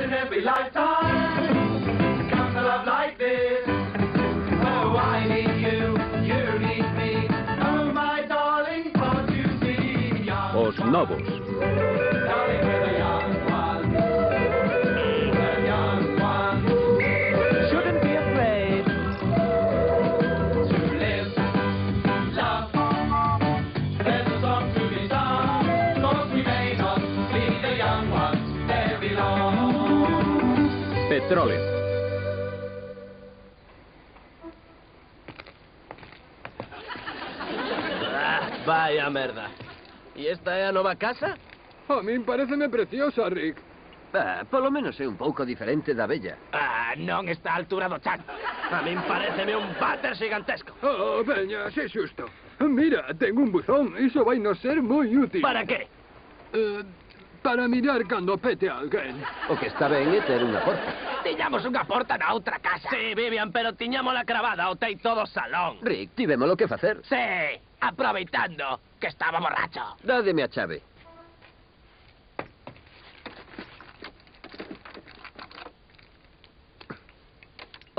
in every lifetime comes a love like this. Oh, I need you, you need me. Oh, my darling, can't you see? Young Os Novos. darling, we're the young ones. The young ones. Shouldn't be afraid. To live, love, there's a song to be sung. 'Cause we may not be the young ones very long. Petróleo. Vaya merda. E esta é a nova casa? A min pareceme preciosa, Rick. Polo menos é un pouco diferente da bella. Non está a altura do chan. A min pareceme un váter gigantesco. Oh, veña, sé xusto. Mira, ten un buzón. Iso vai nos ser moi útil. Para que? Para mirar cando pete a alguén. O que está ben é ter unha porta. Tiñamos unha porta na outra casa. Sí, Vivian, pero tiñámola cravada ao teito do salón. Rick, tivemos que facer. Sí, aproveitando que estaba borracho. Dádeme a chave.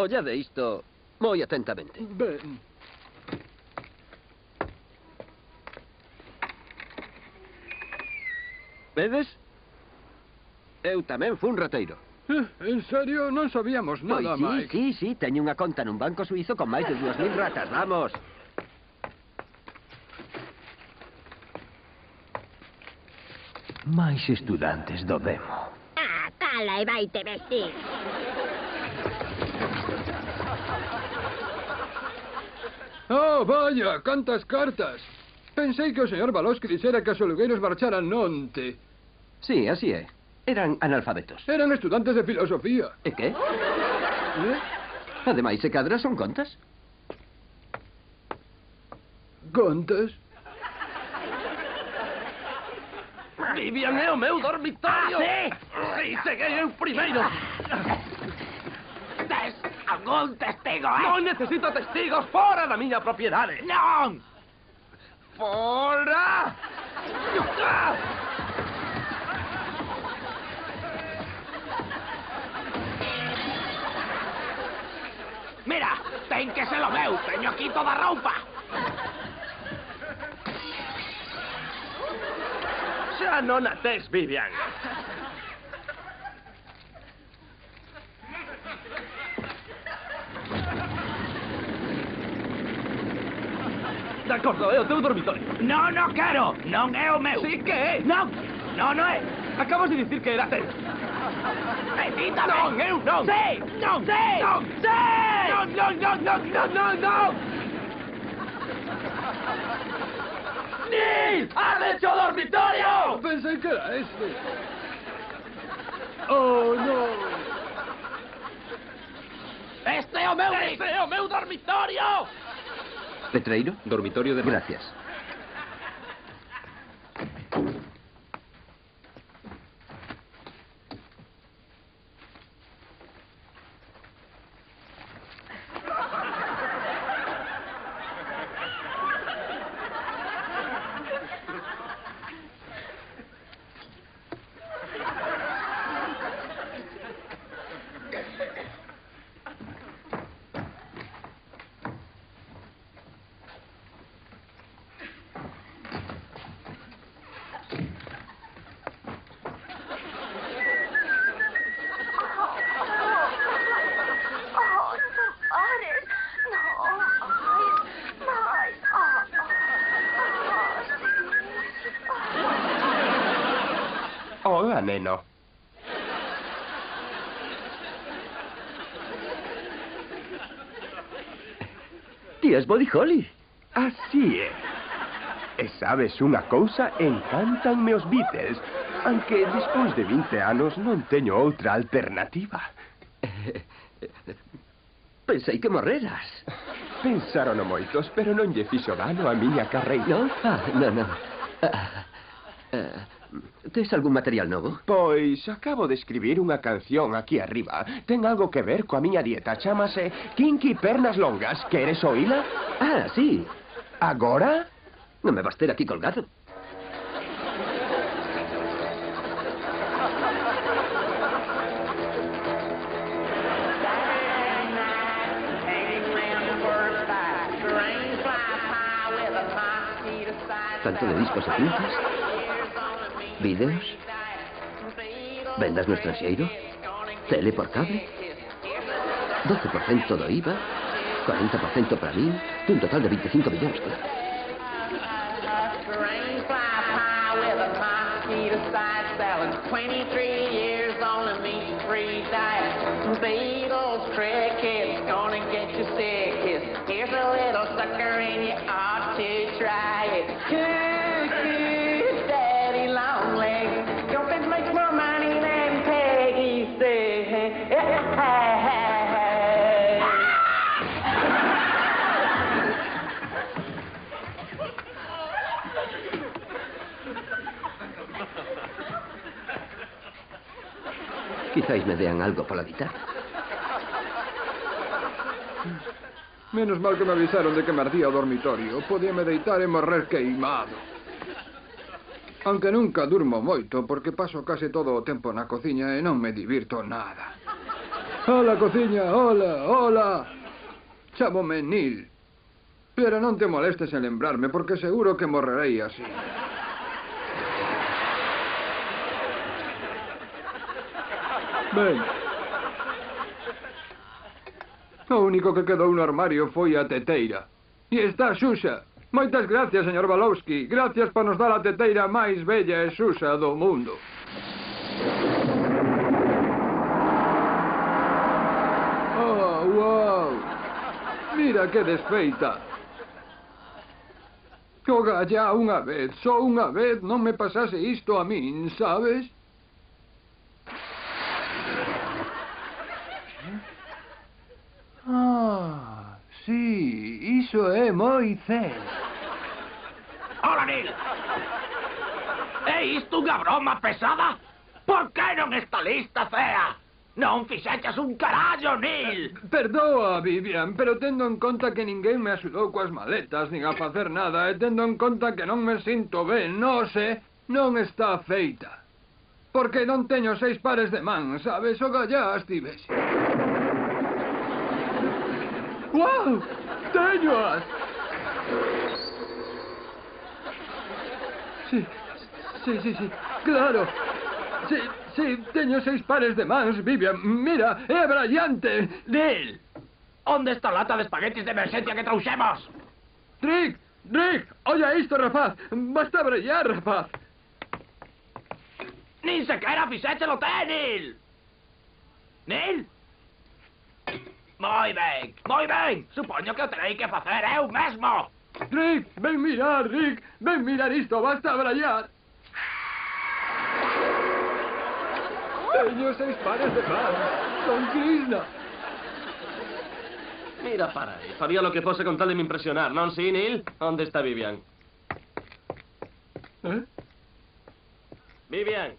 Ollade isto moi atentamente. Ben. Vedes? Eu tamén fun rateiro. En serio, non sabíamos nada, Pois Mike. sí, teño unha conta nun banco suizo con máis de 2000 ratas, vamos. Máis estudantes do demo. Cala e vaite vestir. Oh, vaya, cantas cartas. Pensei que o señor Balosky dixera que os alugueiros marcharan onte. Sí, así é. Eran analfabetos. Eran estudantes de filosofía. E que? Ademais, se cadra son contas. Contas? Vivian é o meu dormitorio. Sí? Sí, cheguei eu primeiro. Tes algún testigo, Non necesito testigos fora da miña propiedade. Non! Fora! Mira, ten que ser o meu. Teño aquí toda a roupa. Xa non a tes, Vivian. De acordo, é o teu dormitorio. Non, non quero. Non é o meu. Sí que é. Non, non é. Acabas de dicir que era teu. Evítame. Non, eu non. Sí, non, sí. Non, sí. Non, non, non, non, non, non, non. Neil, has hecho dormitorio. Pensei que era este. Oh, no. Este é o meu. Este é o meu dormitorio. Petreiro? Dormitorio de... Gracias. Hola, neno. Ti és Buddy Holly. Así é. E sabes unha cousa? Encántanme os Beatles. Aunque despois de 20 anos non teño outra alternativa. Pensei que morreras. Pensaron moitos, pero non lle fixo dano a miña carreira. Non? Non. Tes algún material novo? Pois acabo de escribir unha canción aquí arriba. Ten algo que ver coa miña dieta. Chámase Kinky Pernas Longas. Queres oíla? Ah, sí. Agora? Non me vas ter aquí colgado. Tanto de discos e cintas, vídeos, vendas no estranxeiro, tele por cable, 12% do IVA, 40% para min, un total de 25 millóns, claro. Quizáis me dean algo pola guitarra. Menos mal que me avisaron de que me ardía o dormitorio. Podíame deitar e morrer queimado. Aunque nunca durmo moito, porque paso case todo o tempo na cociña e non me divirto nada. Hola, cociña, hola, hola. Chámome Neil. Pero non te molestes en lembrarme, porque seguro que morrerei así. Ben. O único que quedou no armario foi a teteira. E está xuxa. Moitas gracias, señor Balowski. Gracias por nos dar a teteira máis bella e xuxa do mundo. Oh, wow. Mira que desfeita. Oga, ya unha vez, só unha vez non me pasase isto a min, sabes? Ah, sí, iso é moi zen. Hola, Neil. É isto unha broma pesada? Por que non está lista, fea? Non fixeches un carallo, Neil. Perdoa, Vivian, pero tendo en conta que ninguén me axudou coas maletas nin a facer nada e tendo en conta que non me sinto ben, non está feita. Porque non teño 6 pares de man, sabes? O gallá estivese. ¡Wow! ¡Teñoas! Sí, claro. Sí, teño 6 pares de mans, Vivian. Mira, é brillante. Neil, onde está a lata de espaguetis de emerxencia que trouxemos? Rick, olla isto, rapaz. Basta brillar, rapaz. Nin sequera fixéchelo te, Neil. Neil? Moi ben. Supoño que o terei que facer eu mesmo. Rick, ven mirar isto, basta brillar. Teño 6 pares de mans. Son Krishna. Mira para aí. Faría lo que fose con tal de me impresionar, non si, Neil? Onde está Vivian? ¿Eh? Vivian.